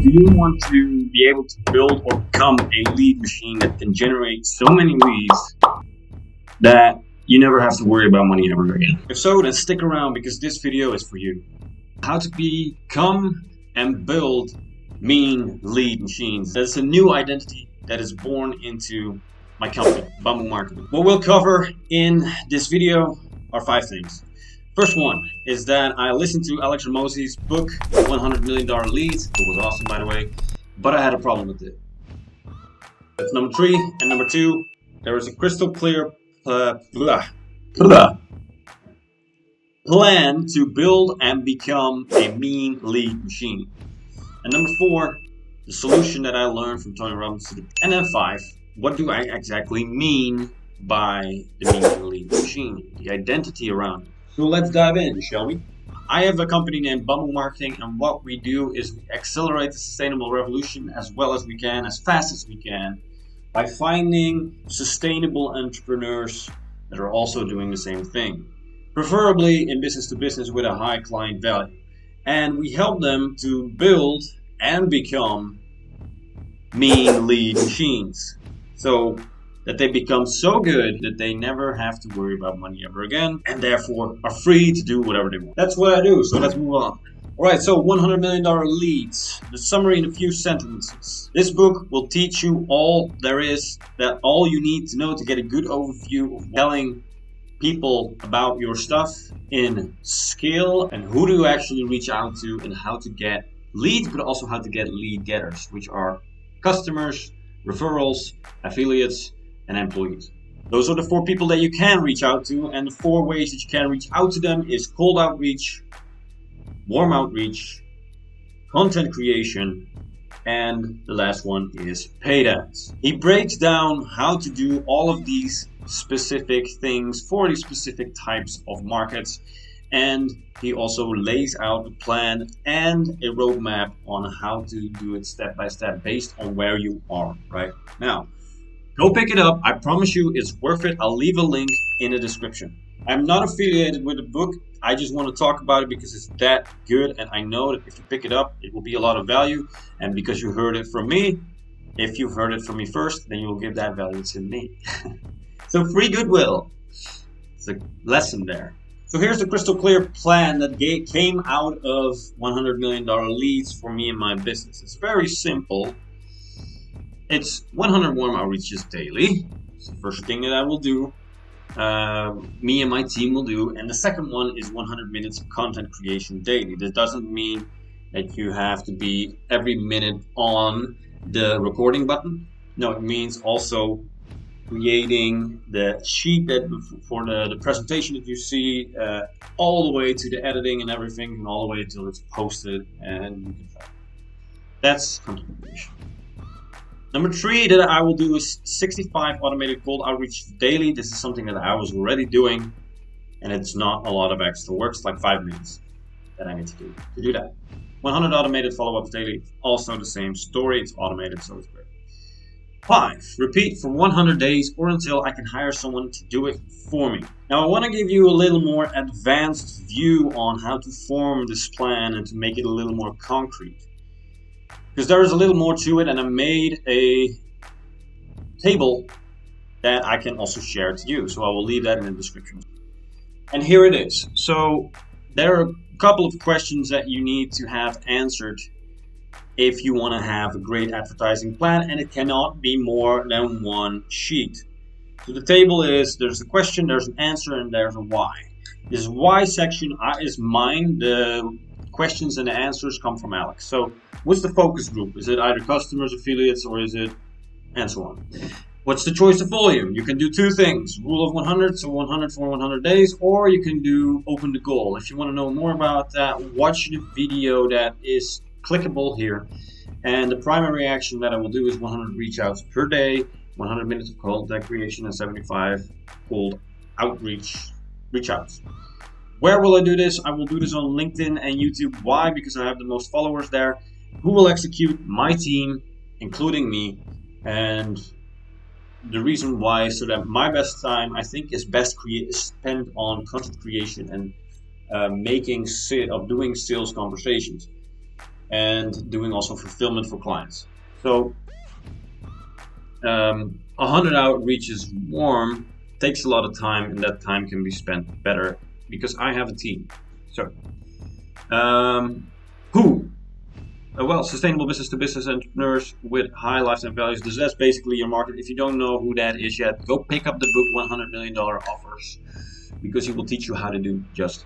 Do you want to be able to build or become a lead machine that can generate so many leads that you never have to worry about money ever again? If so, then stick around because this video is for you. How to become and build mean lead machines. That's a new identity that is born into my company, Bamboo Marketing. What we'll cover in this video are 5 things. First one is that I listened to Alex Hormozi's book, $100 Million Leads. It was awesome, by the way, but I had a problem with it. That's number 3. And number 2, there is a crystal clear plan to build and become a mean lead machine. And number 4, the solution that I learned from Tony Robbins. And then 5, what do I exactly mean by the mean lead machine, the identity around it. So let's dive in, shall we? I have a company named Bamboo Marketing, and what we do is we accelerate the sustainable revolution as well as we can, as fast as we can, by finding sustainable entrepreneurs that are also doing the same thing, preferably in business to business with a high client value. And we help them to build and become mean lead machines, so that they become so good that they never have to worry about money ever again, and therefore are free to do whatever they want. That's what I do, so let's move on. Alright, so $100 million leads. The summary in a few sentences. This book will teach you all there is, that all you need to know to get a good overview of telling people about your stuff in scale, and who to actually reach out to, and how to get leads, but also how to get lead getters, which are customers, referrals, affiliates, and employees. Those are the 4 people that you can reach out to, and the 4 ways that you can reach out to them is cold outreach, warm outreach, content creation, and the last one is paid ads. He breaks down how to do all of these specific things for these specific types of markets, and he also lays out a plan and a roadmap on how to do it step by step based on where you are right now. Go pick it up. I promise you it's worth it. I'll leave a link in the description. I'm not affiliated with the book. I just want to talk about it because it's that good, and I know that if you pick it up, it will be a lot of value. And because you heard it from me, if you've heard it from me first, then you will give that value to me. So free goodwill. It's a lesson there. So here's the crystal clear plan that came out of $100 million leads for me and my business. It's very simple. It's 100 warm outreaches daily. It's the first thing that I will do. Me and my team will do. And the second one is 100 minutes of content creation daily. This doesn't mean that you have to be every minute on the recording button. No, it means also creating the sheet that for the presentation that you see, all the way to the editing and everything, and all the way until it's posted and you can find it. That's content creation. Number 3 that I will do is 65 automated cold outreach daily. This is something that I was already doing, and it's not a lot of extra work. It's like 5 minutes that I need to do that. 100 automated follow-ups daily. Also the same story. It's automated, so it's great. 5, repeat for 100 days or until I can hire someone to do it for me. Now I want to give you a little more advanced view on how to form this plan and to make it a little more concrete, because there is a little more to it, and I made a table that I can also share to you. So I will leave that in the description. And here it is. So there are a couple of questions that you need to have answered if you want to have a great advertising plan, and it cannot be more than 1 sheet. So the table is, there's a question, there's an answer, and there's a why. This why section is mine. The questions and the answers come from Alex. So what's the focus group? Is it either customers, affiliates, or is it, and so on? What's the choice of volume? You can do 2 things. Rule of 100, so 100 for 100 days, or you can do open the goal. If you want to know more about that, watch the video that is clickable here. And the primary action that I will do is 100 reach outs per day, 100 minutes of content creation, and 75 cold outreach reach outs. Where will I do this? I will do this on LinkedIn and YouTube. Why? Because I have the most followers there. Who will execute? My team, including me. And the reason why, so that my best time, I think, is best spent on content creation and doing sales conversations. and doing also fulfillment for clients. So 100 outreaches warm takes a lot of time, and that time can be spent better because I have a team. So who? Well, sustainable business-to-business entrepreneurs with high lifetime values. That's basically your market. If you don't know who that is yet, go pick up the book $100 Million Offers, because he will teach you how to do just.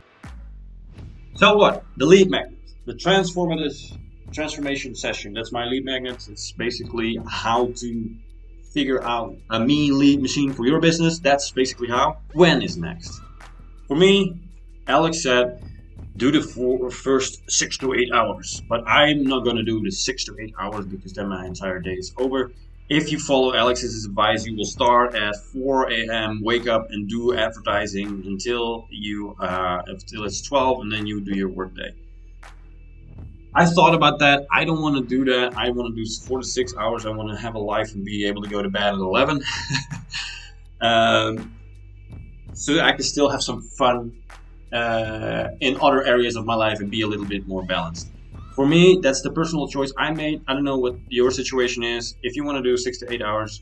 So what? The lead magnet, the transformation session. That's my lead magnet. It's basically how to figure out a mean lead machine for your business. That's basically how. When is next? For me, Alex said, do the first 6 to 8 hours, but I'm not going to do the 6 to 8 hours because then my entire day is over. If you follow Alex's advice, you will start at 4 a.m., wake up and do advertising until it's 12, and then you do your workday. I thought about that. I don't want to do that. I want to do 4 to 6 hours. I want to have a life and be able to go to bed at 11. So I can still have some fun in other areas of my life and be a little bit more balanced. For me, that's the personal choice I made. I don't know what your situation is. If you want to do 6 to 8 hours,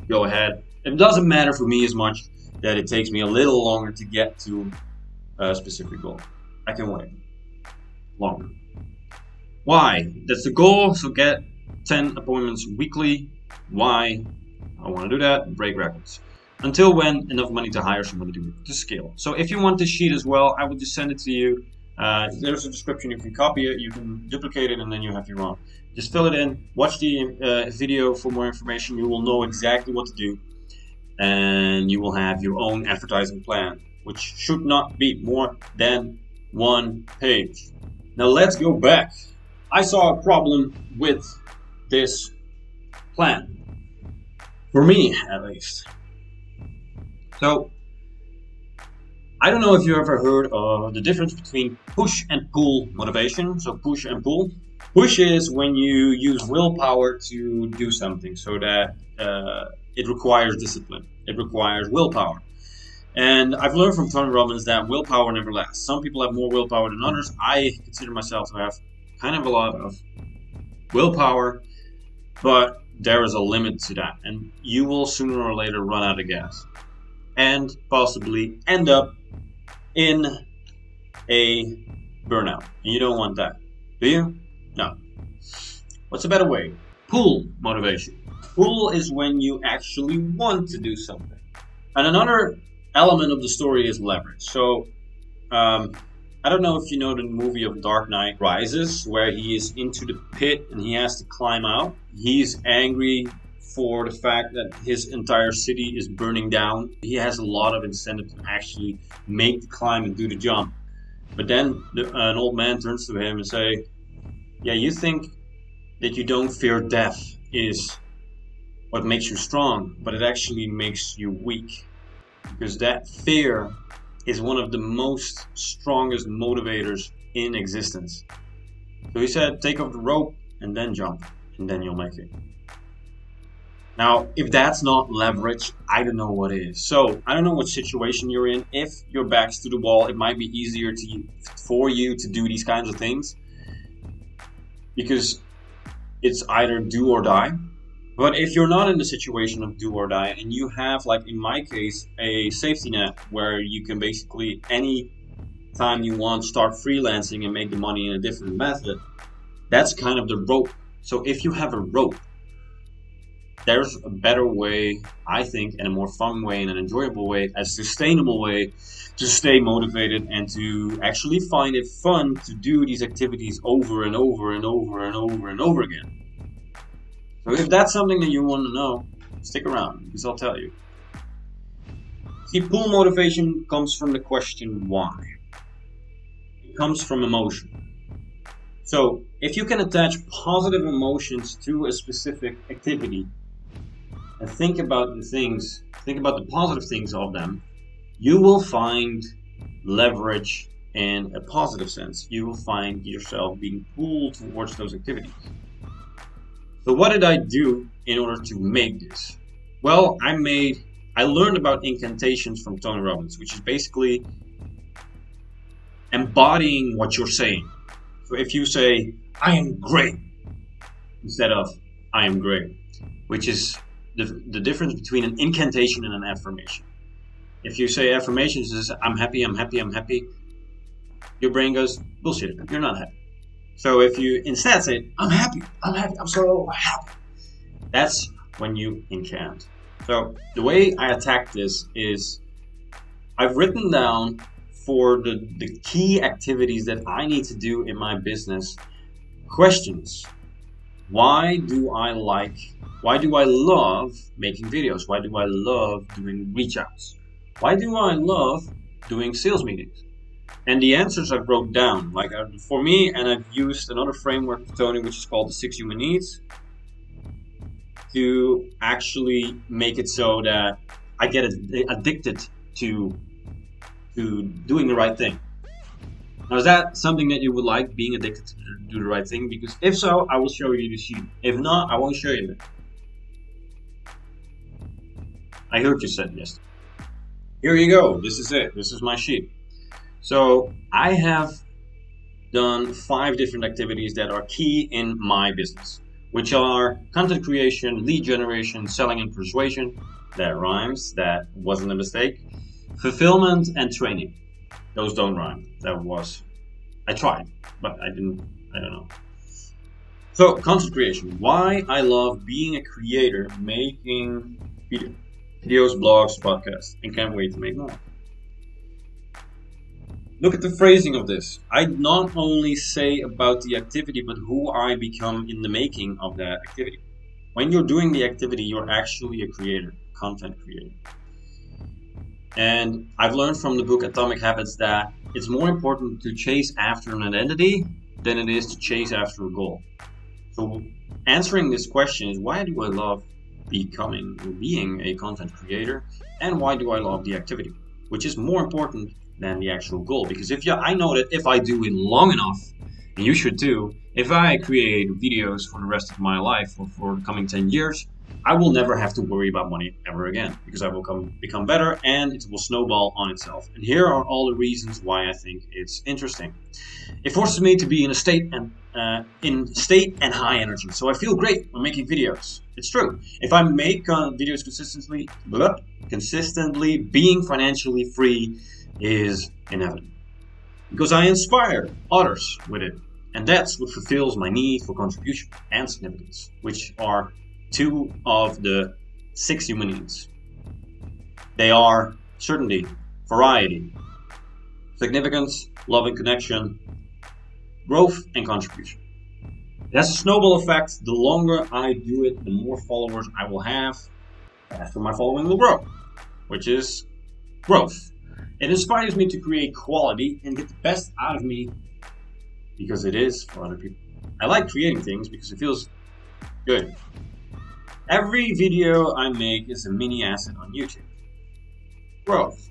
go ahead. It doesn't matter for me as much that it takes me a little longer to get to a specific goal. I can wait longer. Why? That's the goal. So get 10 appointments weekly. Why? I want to do that. Break records. Until when? Enough money to hire somebody to scale. So if you want this sheet as well, I will just send it to you. There's a description. You can copy it, you can duplicate it, and then you have your own. Just fill it in. Watch the video for more information. You will know exactly what to do, and you will have your own advertising plan, which should not be more than 1 page. Now let's go back. I saw a problem with this plan, for me at least. So, I don't know if you ever heard of the difference between push and pull motivation. So push and pull. Push is when you use willpower to do something, so that it requires discipline. It requires willpower. And I've learned from Tony Robbins that willpower never lasts. Some people have more willpower than others. I consider myself to have kind of a lot of willpower, but there is a limit to that. And you will sooner or later run out of gas and possibly end up in a burnout. And you don't want that, do you? No. What's a better way? Pull motivation. Pull is when you actually want to do something. And another element of the story is leverage. So, I don't know if you know the movie of Dark Knight Rises, where he is into the pit and he has to climb out. He's angry for the fact that his entire city is burning down. He has a lot of incentive to actually make the climb and do the jump. But then an old man turns to him and say, yeah, you think that you don't fear death is what makes you strong, but it actually makes you weak. Because that fear is one of the most strongest motivators in existence. So he said, take off the rope and then jump, and then you'll make it. Now, if that's not leverage, I don't know what is. So I don't know what situation you're in. If your back's to the wall, it might be easier for you to do these kinds of things, because it's either do or die. But if you're not in the situation of do or die, and you have, like in my case, a safety net where you can basically any time you want start freelancing and make the money in a different method, that's kind of the rope. So if you have a rope, there's a better way, I think, and a more fun way and an enjoyable way, a sustainable way to stay motivated and to actually find it fun to do these activities over and over and over and over and over again. So if that's something that you want to know, stick around, because I'll tell you. See, pull motivation comes from the question why. It comes from emotion. So if you can attach positive emotions to a specific activity, and think about the positive things of them, you will find leverage in a positive sense. You will find yourself being pulled towards those activities. So what did I do in order to make this? Well, I learned about incantations from Tony Robbins, which is basically embodying what you're saying. So if you say, I am great instead of I am great, which is the difference between an incantation and an affirmation. If you say affirmations is I'm happy, I'm happy, I'm happy, your brain goes, bullshit, you're not happy. So if you instead say, I'm happy, I'm so happy, that's when you incant. So the way I attack this is I've written down for the key activities that I need to do in my business questions. Why do I love making videos? Why do I love doing reach outs? Why do I love doing sales meetings? And the answers I wrote down, like for me, and I've used another framework with Tony, which is called the 6 Human Needs, to actually make it so that I get addicted to doing the right thing. Now, is that something that you would like, being addicted to do the right thing? Because if so, I will show you the sheet. If not, I won't show you it. I heard you said yes. Here you go. This is it. This is my sheet. So I have done 5 different activities that are key in my business, which are content creation, lead generation, selling and persuasion. That rhymes. That wasn't a mistake. Fulfillment and training. Those don't rhyme. I tried, but I don't know. So, content creation. Why I love being a creator, making videos, blogs, podcasts, and can't wait to make more. Look at the phrasing of this. I not only say about the activity, but who I become in the making of that activity. When you're doing the activity, you're actually a creator, content creator. And I've learned from the book Atomic Habits that it's more important to chase after an identity than it is to chase after a goal. So answering this question is, why do I love becoming or being a content creator, and why do I love the activity, which is more important than the actual goal? Because I know that if I do it long enough, and you should too, if I create videos for the rest of my life or for the coming 10 years, I will never have to worry about money ever again, because I will become better and it will snowball on itself. And here are all the reasons why I think it's interesting. It forces me to be in a state and high energy, so I feel great when making videos. It's true. If I make videos consistently, being financially free is inevitable, because I inspire others with it, and that's what fulfills my need for contribution and significance, which are 2 of the 6 human needs. They are certainty, variety, significance, love and connection, growth and contribution. It has a snowball effect. The longer I do it, the more followers I will have, the faster my following will grow, which is growth. It inspires me to create quality and get the best out of me, because it is for other people. I like creating things because it feels good. Every video I make is a mini asset on YouTube. Growth.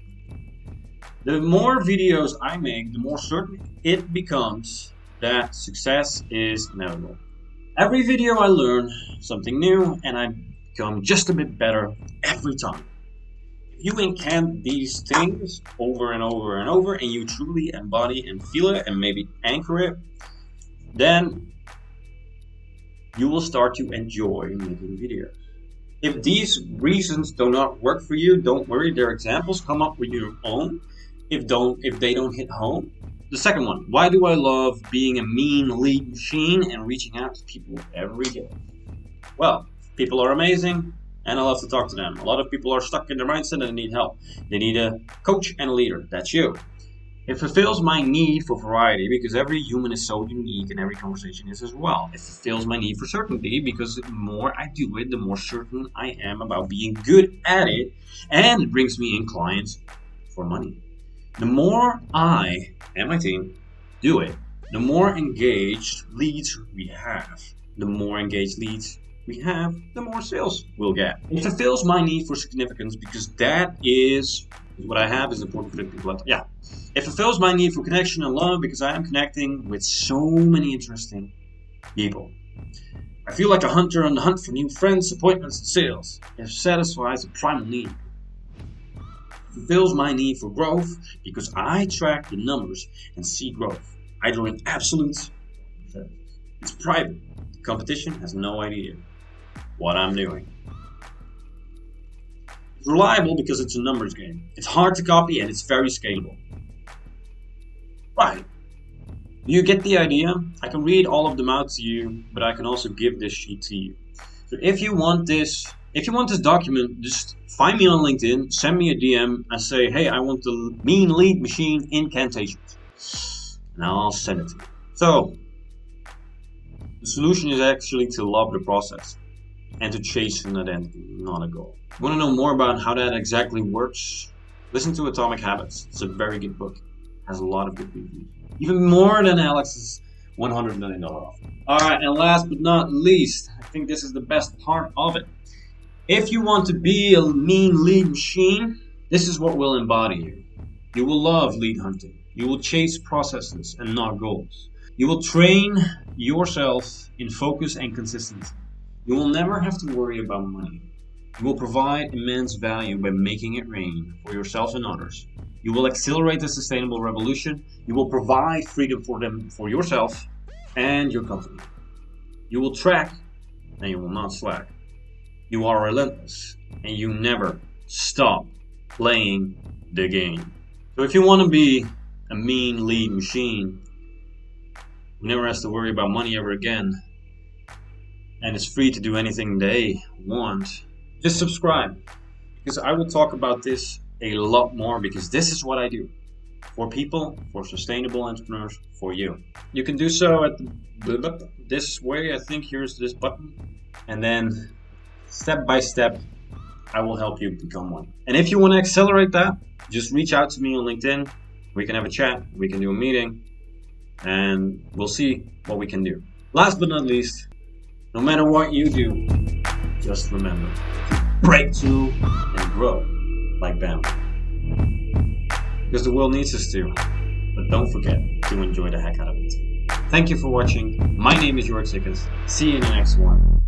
The more videos I make, the more certain it becomes that success is inevitable. Every video I learn something new and I become just a bit better every time. If you incant these things over and over and over, and you truly embody and feel it and maybe anchor it, then you will start to enjoy making videos. If these reasons do not work for you, don't worry, they're examples. Come up with your own. If they don't hit home. The second one, why do I love being a mean lead machine and reaching out to people every day? Well, people are amazing and I love to talk to them. A lot of people are stuck in their mindset and they need help. They need a coach and a leader. That's you. It fulfills my need for variety, because every human is so unique and every conversation is as well. It fulfills my need for certainty, because the more I do it, the more certain I am about being good at it, and it brings me in clients for money. The more I and my team do it, the more engaged leads we have. The more engaged leads we have, the more sales we'll get. It fulfills my need for significance, because that is what I have is important for the people. Yeah. It fulfills my need for connection and love, because I am connecting with so many interesting people. I feel like a hunter on the hunt for new friends, appointments, and sales. It satisfies a primal need. It fulfills my need for growth, because I track the numbers and see growth, either in absolutes or percentages. It's private. The competition has no idea what I'm doing. It's reliable because it's a numbers game. It's hard to copy and it's very scalable. Right. You get the idea? I can read all of them out to you, but I can also give this sheet to you. So if you want this document, just find me on LinkedIn, send me a DM and say, hey, I want the mean lead machine incantations. And I'll send it to you. So the solution is actually to love the process and to chase an identity, not a goal. You want to know more about how that exactly works? Listen to Atomic Habits. It's a very good book. It has a lot of good reviews. Even more than Alex's $100 million offer. Alright, and last but not least, I think this is the best part of it. If you want to be a mean lead machine, this is what will embody you. You will love lead hunting. You will chase processes and not goals. You will train yourself in focus and consistency. You will never have to worry about money. You will provide immense value by making it rain for yourself and others. You will accelerate the sustainable revolution. You will provide freedom for yourself and your company. You will track and you will not slack. You are relentless and you never stop playing the game. So if you want to be a mean lead machine who never has to worry about money ever again and is free to do anything they want, just subscribe, because I will talk about this a lot more, because this is what I do for people, for sustainable entrepreneurs, for you. You can do so at this way. I think here's this button, and then step by step I will help you become one. And if you want to accelerate that, just reach out to me on LinkedIn. We can have a chat, we can do a meeting, and we'll see what we can do. Last but not least, no matter what you do, just remember, break through and grow like bounty. Because the world needs us to, but don't forget to enjoy the heck out of it. Thank you for watching. My name is Jorg Sikkens. See you in the next one.